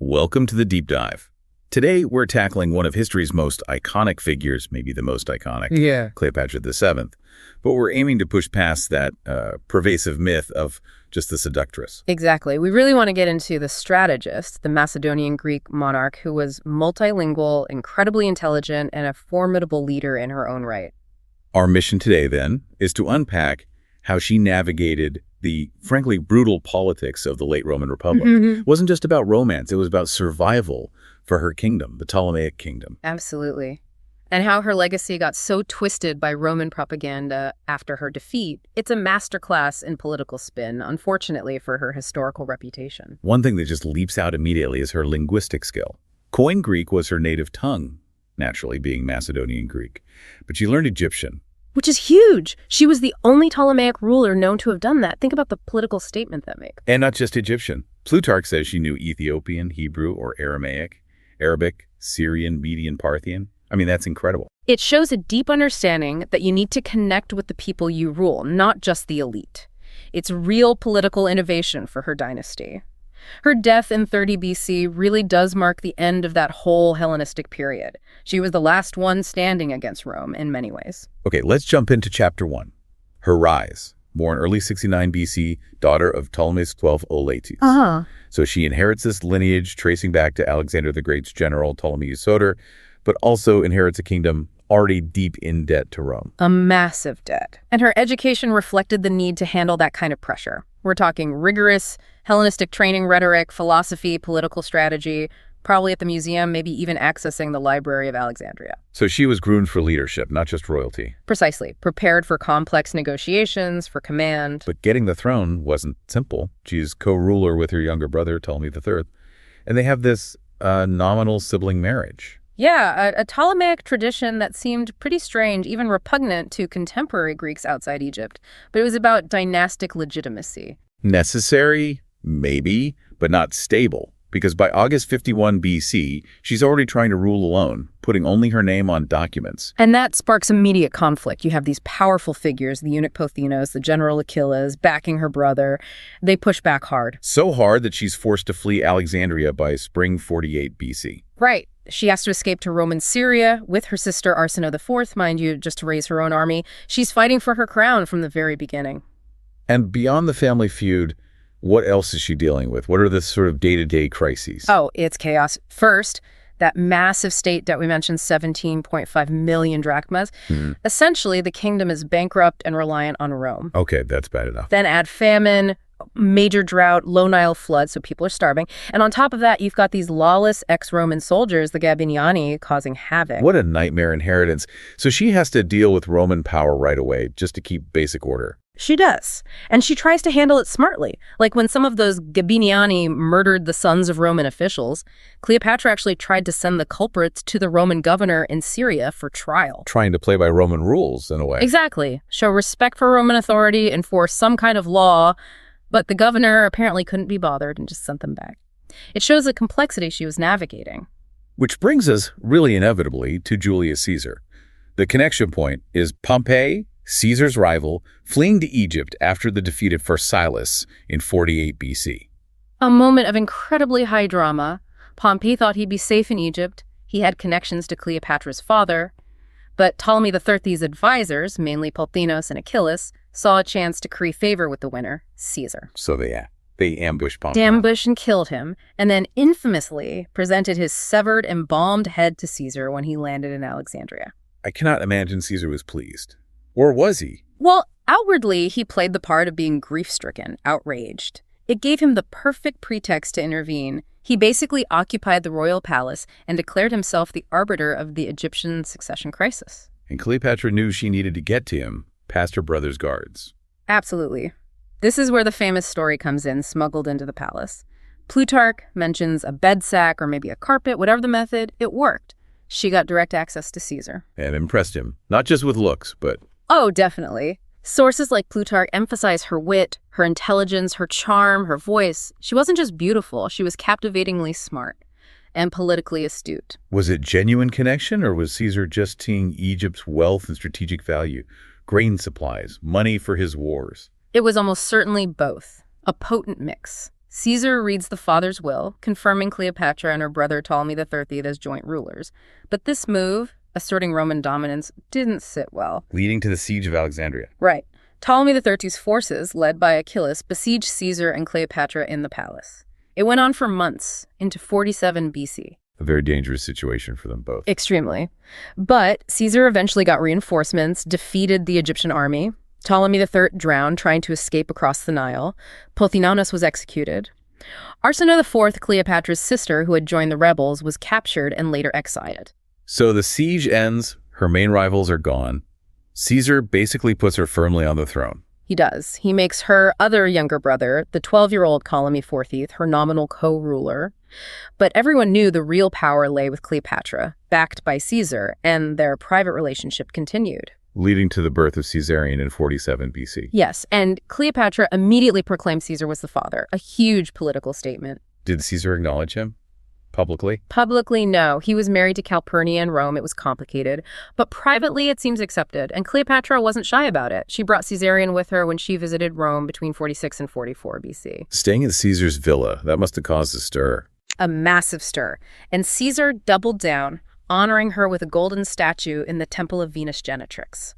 Welcome to the Deep Dive. Today, we're tackling one of history's most iconic figures, maybe the most iconic, Cleopatra VII. But we're aiming to push past that pervasive myth of just the seductress. Exactly. We really want to get into the strategist, the Macedonian Greek monarch who was multilingual, incredibly intelligent, and a formidable leader in her own right. Our mission today, then, is to unpack how she navigated the, frankly, brutal politics of the late Roman Republic. It wasn't just about romance. It was about survival for her kingdom, the Ptolemaic Kingdom. Absolutely. And how her legacy got so twisted by Roman propaganda after her defeat. It's a masterclass in political spin, unfortunately, for her historical reputation. One thing that just leaps out immediately is her linguistic skill. Koine Greek was her native tongue, naturally being Macedonian Greek. But she learned Egyptian. Which is huge. She was the only Ptolemaic ruler known to have done that. Think about the political statement that makes. And not just Egyptian. Plutarch says she knew Ethiopian, Hebrew, or Aramaic, Arabic, Syrian, Median, Parthian. I mean, that's incredible. It shows a deep understanding that you need to connect with the people you rule, not just the elite. It's real political innovation for her dynasty. Her death in 30 BC really does mark the end of that whole Hellenistic period. She was the last one standing against Rome in many ways. Okay, let's jump into Chapter 1. Her rise. Born early 69 BC, daughter of Ptolemaic XII Olates. So she inherits this lineage tracing back to Alexander the Great's general Ptolemy Soter, but also inherits a kingdom already deep in debt to Rome. A massive debt. And her education reflected the need to handle that kind of pressure. We're talking rigorous Hellenistic training, rhetoric, philosophy, political strategy, probably at the museum, maybe even accessing the Library of Alexandria. So she was groomed for leadership, not just royalty. Precisely. Prepared for complex negotiations, for command. But getting the throne wasn't simple. She's co-ruler with her younger brother, Ptolemy III. And they have this nominal sibling marriage. Yeah, a Ptolemaic tradition that seemed pretty strange, even repugnant to contemporary Greeks outside Egypt. But it was about dynastic legitimacy. Necessary, maybe, but not stable. Because by August 51 BC, she's already trying to rule alone, putting only her name on documents. And that sparks immediate conflict. You have these powerful figures, the eunuch Pothinos, the general Achilles, backing her brother. They push back hard. So hard that she's forced to flee Alexandria by spring 48 BC. Right. She has to escape to Roman Syria with her sister Arsinoe IV, mind you, just to raise her own army. She's fighting for her crown from the very beginning. And beyond the family feud, what else is she dealing with? What are the sort of day-to-day crises? Oh, it's chaos. First, that massive state debt we mentioned, 17.5 million drachmas. Essentially, the kingdom is bankrupt and reliant on Rome. Okay, that's bad enough. Then add famine, major drought, low Nile flood, so people are starving. And on top of that, you've got these lawless ex-Roman soldiers, the Gabiniani, causing havoc. What a nightmare inheritance. So she has to deal with Roman power right away just to keep basic order. She does. And she tries to handle it smartly. Like when some of those Gabiniani murdered the sons of Roman officials, Cleopatra actually tried to send the culprits to the Roman governor in Syria for trial. Trying to play by Roman rules, in a way. Exactly. Show respect for Roman authority, enforce some kind of law, but the governor apparently couldn't be bothered and just sent them back. It shows the complexity she was navigating. Which brings us, really inevitably, to Julius Caesar. The connection point is Pompey, Caesar's rival, fleeing to Egypt after the defeat at Pharsalus in 48 BC. A moment of incredibly high drama. Pompey thought he'd be safe in Egypt. He had connections to Cleopatra's father. But Ptolemy III's advisors, mainly Pothinos and Achilles, saw a chance to curry favor with the winner, Caesar. So they ambushed Pompey. Ambushed and killed him, and then infamously presented his severed, embalmed head to Caesar when he landed in Alexandria. I cannot imagine Caesar was pleased. Or was he? Well, outwardly, he played the part of being grief-stricken, outraged. It gave him the perfect pretext to intervene. He basically occupied the royal palace and declared himself the arbiter of the Egyptian succession crisis. And Cleopatra knew she needed to get to him, past her brother's guards. Absolutely. This is where the famous story comes in, smuggled into the palace. Plutarch mentions a bed sack or maybe a carpet, whatever the method, it worked. She got direct access to Caesar. And impressed him, not just with looks, but... Oh, definitely. Sources like Plutarch emphasize her wit, her intelligence, her charm, her voice. She wasn't just beautiful, she was captivatingly smart and politically astute. Was it genuine connection, or was Caesar just seeing Egypt's wealth and strategic value? Grain supplies, money for his wars? It was almost certainly both. A potent mix. Caesar reads the father's will, confirming Cleopatra and her brother Ptolemy III as joint rulers. But this move, asserting Roman dominance, didn't sit well. Leading to the siege of Alexandria. Right. Ptolemy III's forces, led by Achilles, besieged Caesar and Cleopatra in the palace. It went on for months, into 47 BC. A very dangerous situation for them both. Extremely. But Caesar eventually got reinforcements, defeated the Egyptian army. Ptolemy III drowned trying to escape across the Nile. Pothinus was executed. Arsinoe IV, Cleopatra's sister, who had joined the rebels, was captured and later exiled. So the siege ends, her main rivals are gone. Caesar basically puts her firmly on the throne. He does. He makes her other younger brother, the 12-year-old Ptolemy XIV, her nominal co-ruler. But everyone knew the real power lay with Cleopatra, backed by Caesar, and their private relationship continued. Leading to the birth of Caesarion in 47 BC. Yes, and Cleopatra immediately proclaimed Caesar was the father, a huge political statement. Did Caesar acknowledge him? Publicly? Publicly, no. He was married to Calpurnia in Rome. It was complicated. But privately, it seems accepted. And Cleopatra wasn't shy about it. She brought Caesarion with her when she visited Rome between 46 and 44 BC. Staying at Caesar's villa, that must have caused a stir. A massive stir. And Caesar doubled down, honoring her with a golden statue in the Temple of Venus Genetrix.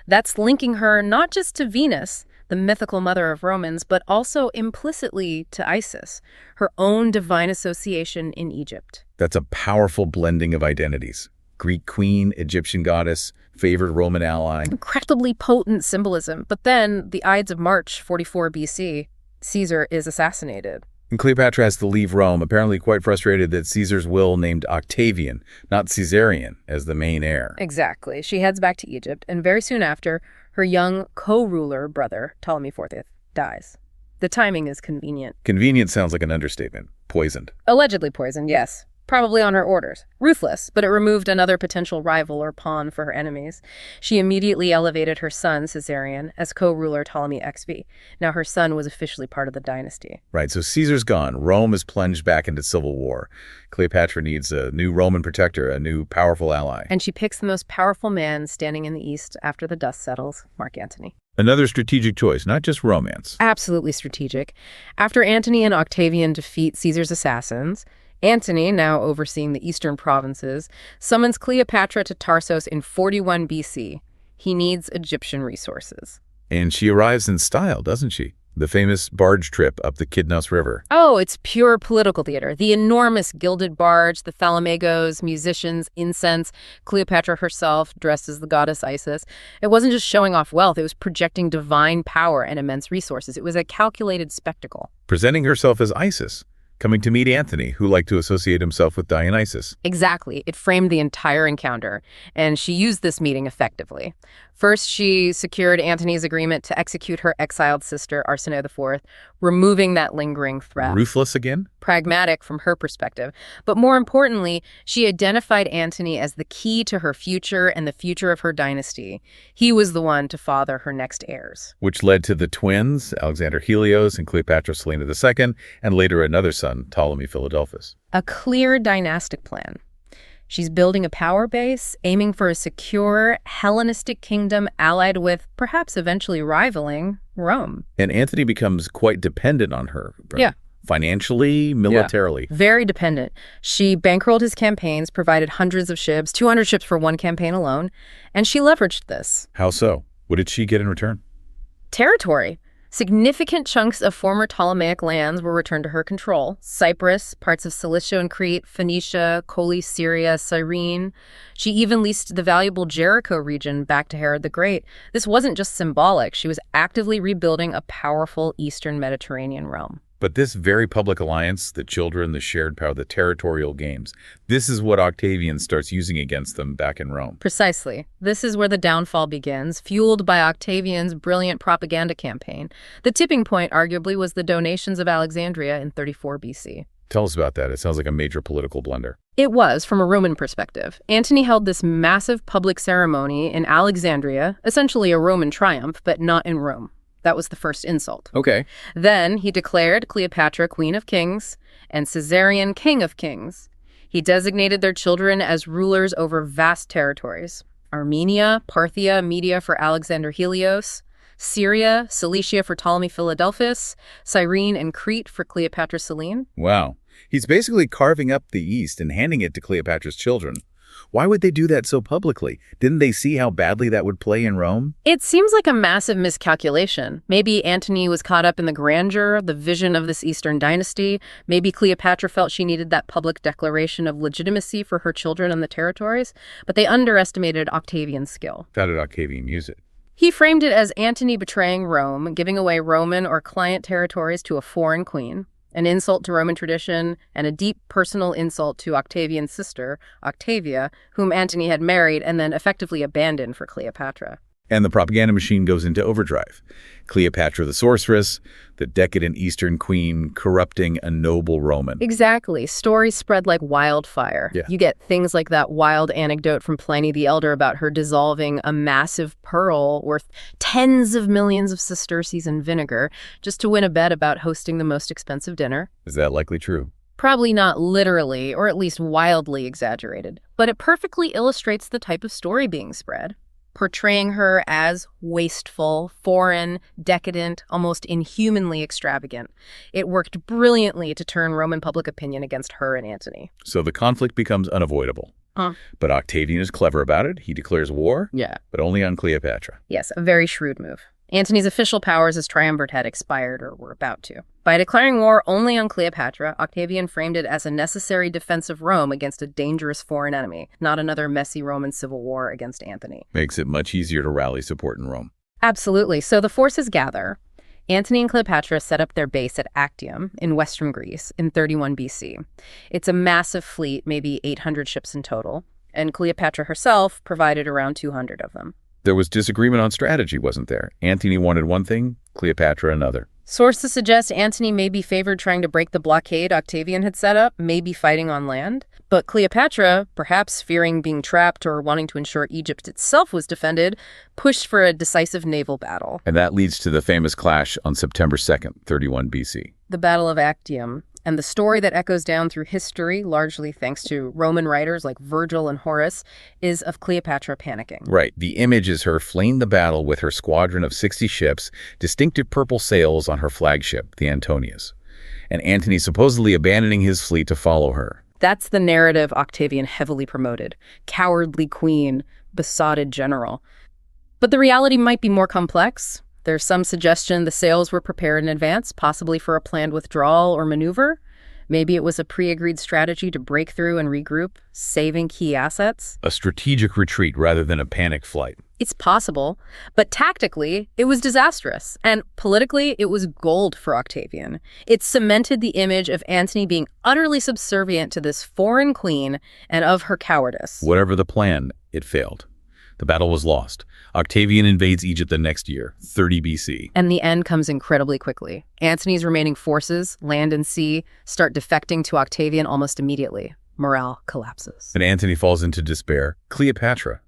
That's linking her not just to Venus, the mythical mother of Romans, but also implicitly to Isis, her own divine association in Egypt. That's a powerful blending of identities. Greek queen, Egyptian goddess, favored Roman ally. Incredibly potent symbolism. But then, the Ides of March, 44 BC, Caesar is assassinated. And Cleopatra has to leave Rome, apparently quite frustrated that Caesar's will named Octavian, not Caesarion, as the main heir. Exactly. She heads back to Egypt, and very soon after, her young co-ruler brother, Ptolemy IV, dies. The timing is convenient. Convenient sounds like an understatement. Poisoned. Allegedly poisoned, yes. Probably on her orders. Ruthless, but it removed another potential rival or pawn for her enemies. She immediately elevated her son, Caesarion, as co-ruler Ptolemy XV. Now her son was officially part of the dynasty. Right, so Caesar's gone. Rome is plunged back into civil war. Cleopatra needs a new Roman protector, a new powerful ally. And she picks the most powerful man standing in the east after the dust settles, Mark Antony. Another strategic choice, not just romance. Absolutely strategic. After Antony and Octavian defeat Caesar's assassins, Antony, now overseeing the eastern provinces, summons Cleopatra to Tarsos in 41 BC. He needs Egyptian resources. And she arrives in style, doesn't she? The famous barge trip up the Kidnos River. Oh, it's pure political theater. The enormous gilded barge, the thalamagos, musicians, incense, Cleopatra herself dressed as the goddess Isis. It wasn't just showing off wealth, it was projecting divine power and immense resources. It was a calculated spectacle. Presenting herself as Isis, coming to meet Antony, who liked to associate himself with Dionysus. Exactly. It framed the entire encounter, and she used this meeting effectively. First, she secured Antony's agreement to execute her exiled sister, Arsinoe IV, removing that lingering threat. Ruthless again? Pragmatic from her perspective. But more importantly, she identified Antony as the key to her future and the future of her dynasty. He was the one to father her next heirs. Which led to the twins, Alexander Helios and Cleopatra Selene II, and later another son, Ptolemy Philadelphus. A clear dynastic plan. She's building a power base, aiming for a secure Hellenistic kingdom allied with, perhaps eventually rivaling, Rome. And Antony becomes quite dependent on her. Yeah. Financially, militarily. Yeah. Very dependent. She bankrolled his campaigns, provided hundreds of ships, 200 ships for one campaign alone, and she leveraged this. How so? What did she get in return? Territory. Significant chunks of former Ptolemaic lands were returned to her control. Cyprus, parts of Cilicia and Crete, Phoenicia, Collis, Syria, Cyrene. She even leased the valuable Jericho region back to Herod the Great. This wasn't just symbolic. She was actively rebuilding a powerful Eastern Mediterranean realm. But this very public alliance, the children, the shared power, the territorial games, this is what Octavian starts using against them back in Rome. Precisely. This is where the downfall begins, fueled by Octavian's brilliant propaganda campaign. The tipping point, arguably, was the donations of Alexandria in 34 BC. Tell us about that. It sounds like a major political blunder. It was, from a Roman perspective. Antony held this massive public ceremony in Alexandria, essentially a Roman triumph, but not in Rome. That was the first insult. Okay. Then he declared Cleopatra Queen of Kings and Caesarion King of Kings. He designated their children as rulers over vast territories. Armenia, Parthia, Media for Alexander Helios, Syria, Cilicia for Ptolemy Philadelphus, Cyrene and Crete for Cleopatra Selene. Wow. He's basically carving up the East and handing it to Cleopatra's children. Why would they do that so publicly? Didn't they see how badly that would play in Rome? It seems like a massive miscalculation. Maybe Antony was caught up in the grandeur, the vision of this Eastern dynasty. Maybe Cleopatra felt she needed that public declaration of legitimacy for her children and the territories. But they underestimated Octavian's skill. How did Octavian use it? He framed it as Antony betraying Rome, giving away Roman or client territories to a foreign queen, an insult to Roman tradition, and a deep personal insult to Octavian's sister, Octavia, whom Antony had married and then effectively abandoned for Cleopatra. And the propaganda machine goes into overdrive. Cleopatra the sorceress, the decadent Eastern queen, corrupting a noble Roman. Exactly. Stories spread like wildfire. Yeah. You get things like that wild anecdote from Pliny the Elder about her dissolving a massive pearl worth tens of millions of sesterces in vinegar just to win a bet about hosting the most expensive dinner. Is that likely true? Probably not literally, or at least wildly exaggerated, but it perfectly illustrates the type of story being spread. Portraying her as wasteful, foreign, decadent, almost inhumanly extravagant. It worked brilliantly to turn Roman public opinion against her and Antony. So the conflict becomes unavoidable. But Octavian is clever about it. He declares war, but only on Cleopatra. Yes, a very shrewd move. Antony's official powers as triumvirate had expired or were about to. By declaring war only on Cleopatra, Octavian framed it as a necessary defense of Rome against a dangerous foreign enemy, not another messy Roman civil war against Antony. Makes it much easier to rally support in Rome. Absolutely. So the forces gather. Antony and Cleopatra set up their base at Actium in western Greece in 31 BC. It's a massive fleet, maybe 800 ships in total, and Cleopatra herself provided around 200 of them. There was disagreement on strategy, wasn't there? Antony wanted one thing, Cleopatra another. Sources suggest Antony may be favored trying to break the blockade Octavian had set up, maybe fighting on land. But Cleopatra, perhaps fearing being trapped or wanting to ensure Egypt itself was defended, pushed for a decisive naval battle. And that leads to the famous clash on September 2nd, 31 BC. The Battle of Actium. And the story that echoes down through history, largely thanks to Roman writers like Virgil and Horace, is of Cleopatra panicking. Right. The image is her fleeing the battle with her squadron of 60 ships, distinctive purple sails on her flagship, the Antonius, and Antony supposedly abandoning his fleet to follow her. That's the narrative Octavian heavily promoted. Cowardly queen, besotted general. But the reality might be more complex. There's some suggestion the sails were prepared in advance, possibly for a planned withdrawal or maneuver. Maybe it was a pre-agreed strategy to break through and regroup, saving key assets. A strategic retreat rather than a panic flight. It's possible, but tactically, it was disastrous. And politically, it was gold for Octavian. It cemented the image of Antony being utterly subservient to this foreign queen and of her cowardice. Whatever the plan, it failed. The battle was lost. Octavian invades Egypt the next year, 30 BC. And the end comes incredibly quickly. Antony's remaining forces, land and sea, start defecting to Octavian almost immediately. Morale collapses. And Antony falls into despair. Cleopatra,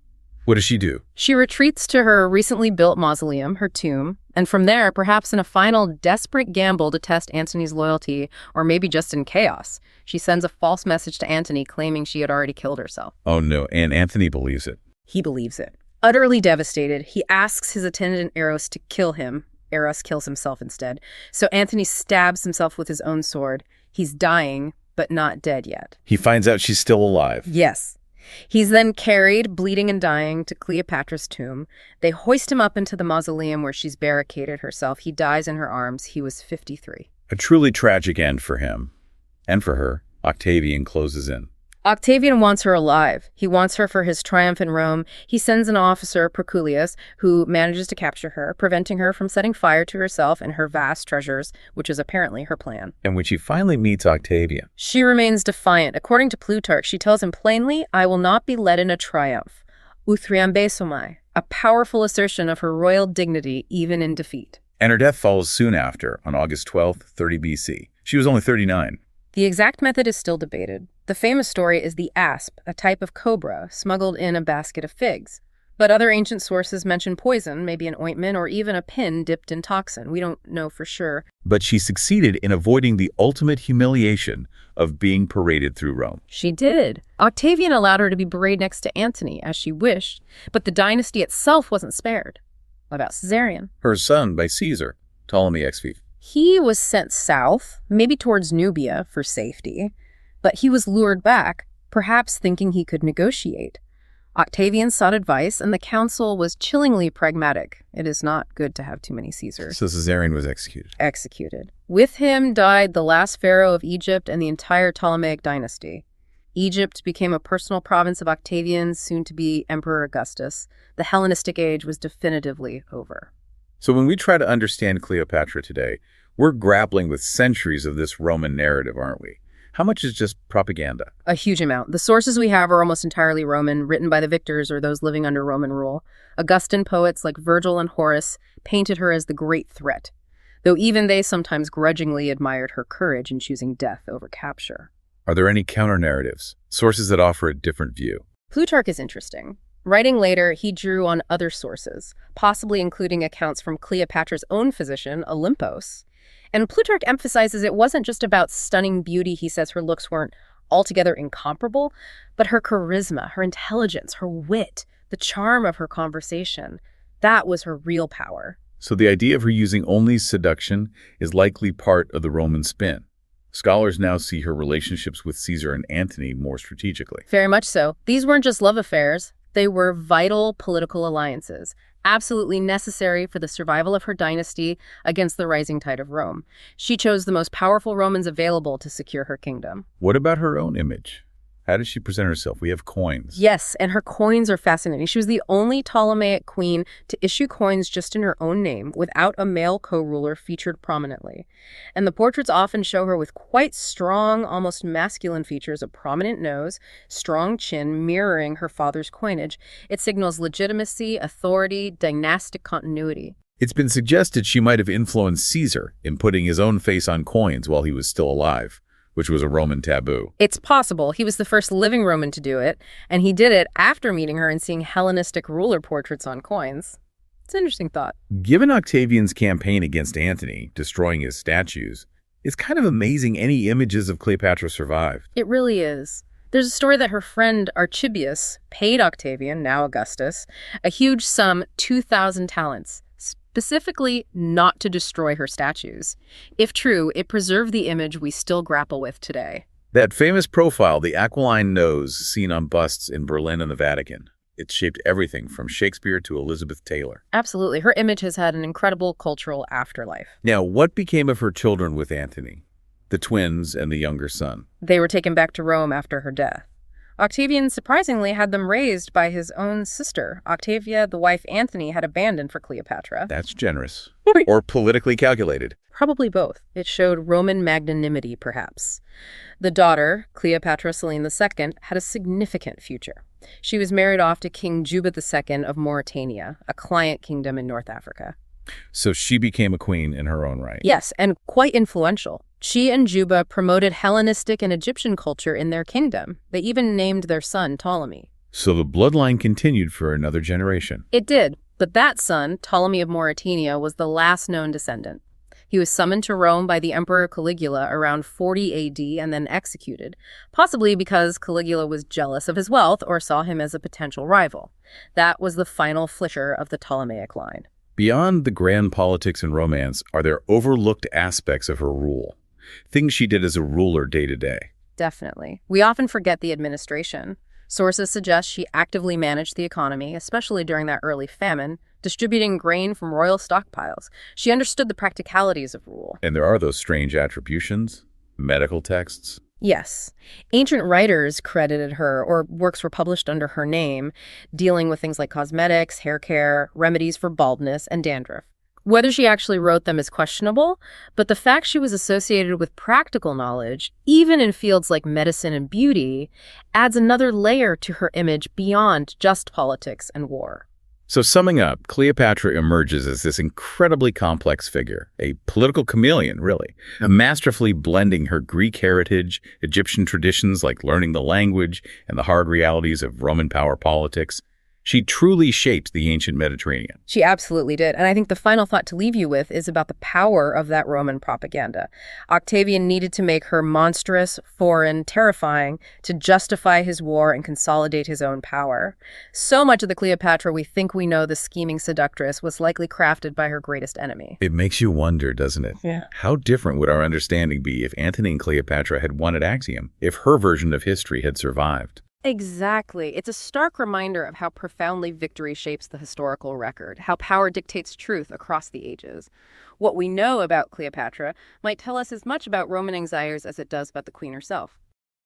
what does she do? She retreats to her recently built mausoleum, her tomb, and from there, perhaps in a final desperate gamble to test Antony's loyalty, or maybe just in chaos, she sends a false message to Antony claiming she had already killed herself. Oh no, and Antony believes it. He believes it. Utterly devastated, he asks his attendant Eros to kill him. Eros kills himself instead. So Antony stabs himself with his own sword. He's dying, but not dead yet. He finds out she's still alive. Yes. He's then carried, bleeding and dying, to Cleopatra's tomb. They hoist him up into the mausoleum where she's barricaded herself. He dies in her arms. He was 53. A truly tragic end for him. And for her, Octavian closes in. Octavian wants her alive. He wants her for his triumph in Rome. He sends an officer, Proculius, who manages to capture her, preventing her from setting fire to herself and her vast treasures, which is apparently her plan. And when she finally meets Octavian, she remains defiant. According to Plutarch, she tells him plainly, "I will not be led in a triumph." Uthriambesomai, a powerful assertion of her royal dignity even in defeat. And her death follows soon after, on August 12th, 30 BC. She was only 39. The exact method is still debated. The famous story is the asp, a type of cobra, smuggled in a basket of figs. But other ancient sources mention poison, maybe an ointment, or even a pin dipped in toxin. We don't know for sure. But she succeeded in avoiding the ultimate humiliation of being paraded through Rome. She did. Octavian allowed her to be buried next to Antony, as she wished, but the dynasty itself wasn't spared. What about Caesarion? Her son by Caesar, Ptolemaic V. He was sent south, maybe towards Nubia for safety, but he was lured back, perhaps thinking he could negotiate. Octavian sought advice, and the council was chillingly pragmatic. It is not good to have too many Caesars. So Caesarion was executed. Executed. With him died the last pharaoh of Egypt and the entire Ptolemaic dynasty. Egypt became a personal province of Octavian's, soon to be Emperor Augustus. The Hellenistic age was definitively over. So when we try to understand Cleopatra today, we're grappling with centuries of this Roman narrative, aren't we? How much is just propaganda? A huge amount. The sources we have are almost entirely Roman, written by the victors or those living under Roman rule. Augustan poets like Virgil and Horace painted her as the great threat, though even they sometimes grudgingly admired her courage in choosing death over capture. Are there any counter-narratives, sources that offer a different view? Plutarch is interesting. Writing later, he drew on other sources, possibly including accounts from Cleopatra's own physician, Olympos. And Plutarch emphasizes it wasn't just about stunning beauty. He says her looks weren't altogether incomparable, but her charisma, her intelligence, her wit, the charm of her conversation. That was her real power. So the idea of her using only seduction is likely part of the Roman spin. Scholars now see her relationships with Caesar and Antony more strategically. Very much so. These weren't just love affairs. They were vital political alliances, absolutely necessary for the survival of her dynasty against the rising tide of Rome. She chose the most powerful Romans available to secure her kingdom. What about her own image? How does she present herself? We have coins. Yes, and her coins are fascinating. She was the only Ptolemaic queen to issue coins just in her own name, without a male co-ruler featured prominently. And the portraits often show her with quite strong, almost masculine features, a prominent nose, strong chin, mirroring her father's coinage. It signals legitimacy, authority, dynastic continuity. It's been suggested she might have influenced Caesar in putting his own face on coins while he was still alive, which was a Roman taboo. It's possible. He was the first living Roman to do it, and he did it after meeting her and seeing Hellenistic ruler portraits on coins. It's an interesting thought. Given Octavian's campaign against Antony, destroying his statues, it's kind of amazing any images of Cleopatra survived. It really is. There's a story that her friend Archibius paid Octavian, now Augustus, a huge sum, 2,000 talents, specifically not to destroy her statues. If true, it preserved the image we still grapple with today. That famous profile, the aquiline nose seen on busts in Berlin and the Vatican, it's shaped everything from Shakespeare to Elizabeth Taylor. Absolutely. Her image has had an incredible cultural afterlife. Now, what became of her children with Antony? The twins and the younger son. They were taken back to Rome after her death. Octavian surprisingly had them raised by his own sister. Octavia, the wife Antony had abandoned for Cleopatra. That's generous. Or politically calculated. Probably both. It showed Roman magnanimity, perhaps. The daughter, Cleopatra Selene II, had a significant future. She was married off to King Juba II of Mauritania, a client kingdom in North Africa. So she became a queen in her own right. Yes, and quite influential. She and Juba promoted Hellenistic and Egyptian culture in their kingdom. They even named their son Ptolemy. So the bloodline continued for another generation. It did, but that son, Ptolemy of Mauritania, was the last known descendant. He was summoned to Rome by the Emperor Caligula around 40 AD and then executed, possibly because Caligula was jealous of his wealth or saw him as a potential rival. That was the final fissure of the Ptolemaic line. Beyond the grand politics and romance, are there overlooked aspects of her rule? Things she did as a ruler day to day? Definitely. We often forget the administration. Sources suggest she actively managed the economy, especially during that early famine, distributing grain from royal stockpiles. She understood the practicalities of rule. And there are those strange attributions, medical texts. Yes. Ancient writers credited her, or works were published under her name, dealing with things like cosmetics, hair care, remedies for baldness, and dandruff. Whether she actually wrote them is questionable, but the fact she was associated with practical knowledge, even in fields like medicine and beauty, adds another layer to her image beyond just politics and war. So summing up, Cleopatra emerges as this incredibly complex figure, a political chameleon, really, masterfully blending her Greek heritage, Egyptian traditions like learning the language, and the hard realities of Roman power politics. She truly shaped the ancient Mediterranean. She absolutely did. And I think the final thought to leave you with is about the power of that Roman propaganda. Octavian needed to make her monstrous, foreign, terrifying to justify his war and consolidate his own power. So much of the Cleopatra we think we know, the scheming seductress, was likely crafted by her greatest enemy. It makes you wonder, doesn't it? Yeah. How different would our understanding be if Antony and Cleopatra had won at Actium, if her version of history had survived? Exactly. It's a stark reminder of how profoundly victory shapes the historical record, how power dictates truth across the ages. What we know about Cleopatra might tell us as much about Roman anxieties as it does about the queen herself.